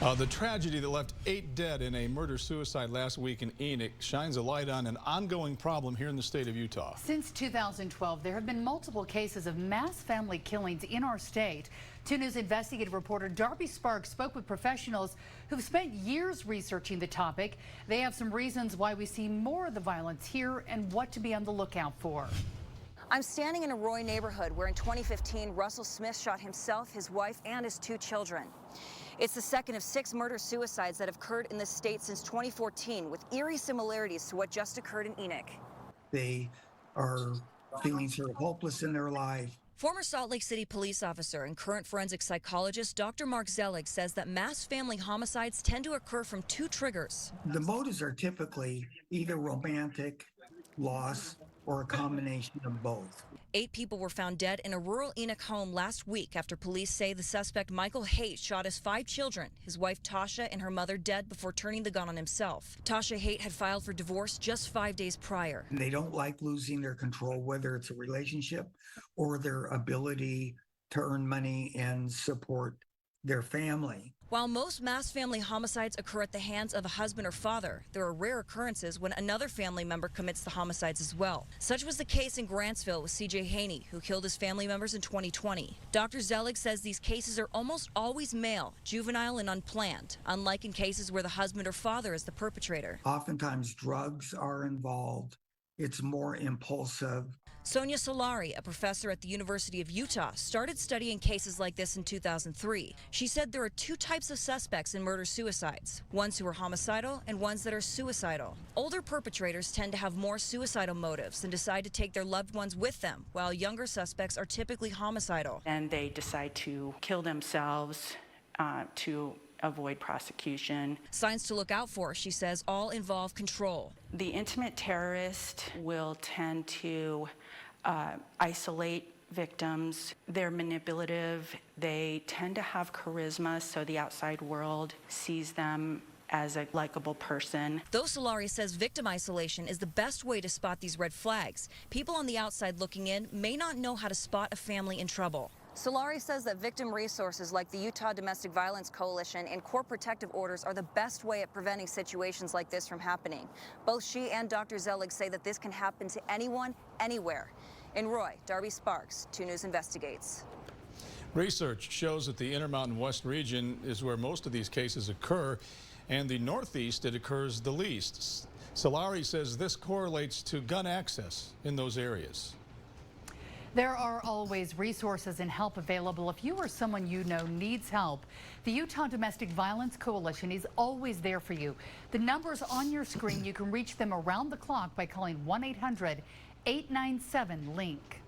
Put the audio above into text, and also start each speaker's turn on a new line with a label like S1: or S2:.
S1: The tragedy that left 8 dead in a murder-suicide last week in Enoch shines a light on an ongoing problem here in the state of Utah.
S2: Since 2012, there have been multiple cases of mass family killings in our state. 2 News investigative reporter Darby Sparks spoke with professionals who've spent years researching the topic. They have some reasons why we see more of the violence here and what to be on the lookout for.
S3: I'm standing in a Roy neighborhood where in 2015, Russell Smith shot himself, his wife, and his 2 children. It's the second of 6 murder-suicides that have occurred in the state since 2014, with eerie similarities to what just occurred in Enoch.
S4: They are feeling sort of hopeless in their life.
S3: Former Salt Lake City police officer and current forensic psychologist Dr. Mark Zelig says that mass family homicides tend to occur from 2 triggers.
S4: The motives are typically either romantic, loss, or a combination of both.
S3: 8 people were found dead in a rural Enoch home last week after police say the suspect Michael Haight shot his 5 children, his wife Tasha and her mother dead before turning the gun on himself. Tasha Haight had filed for divorce just 5 days prior.
S4: They don't like losing their control, whether it's a relationship or their ability to earn money and support their family.
S3: While most mass family homicides occur at the hands of a husband or father, there are rare occurrences when another family member commits the homicides as well. Such was the case in Grantsville with C.J. Haney, who killed his family members in 2020. Dr. Zelig says these cases are almost always male, juvenile, and unplanned, unlike in cases where the husband or father is the perpetrator.
S4: Oftentimes drugs are involved. It's more impulsive.
S3: Sonia Solari, a professor at the University of Utah, started studying cases like this in 2003. She said there are 2 types of suspects in murder-suicides, ones who are homicidal and ones that are suicidal. Older perpetrators tend to have more suicidal motives and decide to take their loved ones with them, while younger suspects are typically homicidal.
S5: And they decide to kill themselves to avoid prosecution.
S3: Signs to look out for, she says, all involve control.
S5: The intimate terrorist will tend to isolate victims. They're manipulative. They tend to have charisma, so the outside world sees them as a likable person.
S3: Though Solari says victim isolation is the best way to spot these red flags, people on the outside looking in may not know how to spot a family in trouble. Solari says that victim resources like the Utah Domestic Violence Coalition and court protective orders are the best way at preventing situations like this from happening. Both she and Dr. Zelig say that this can happen to anyone, anywhere. In Roy, Darby Sparks, 2 News investigates.
S1: Research shows that the Intermountain West region is where most of these cases occur, and the Northeast it occurs the least. Solari says this correlates to gun access in those areas.
S2: There are always resources and help available if you or someone you know needs help. The Utah Domestic Violence Coalition is always there for you. The numbers on your screen, you can reach them around the clock by calling 1-800-897-LINK.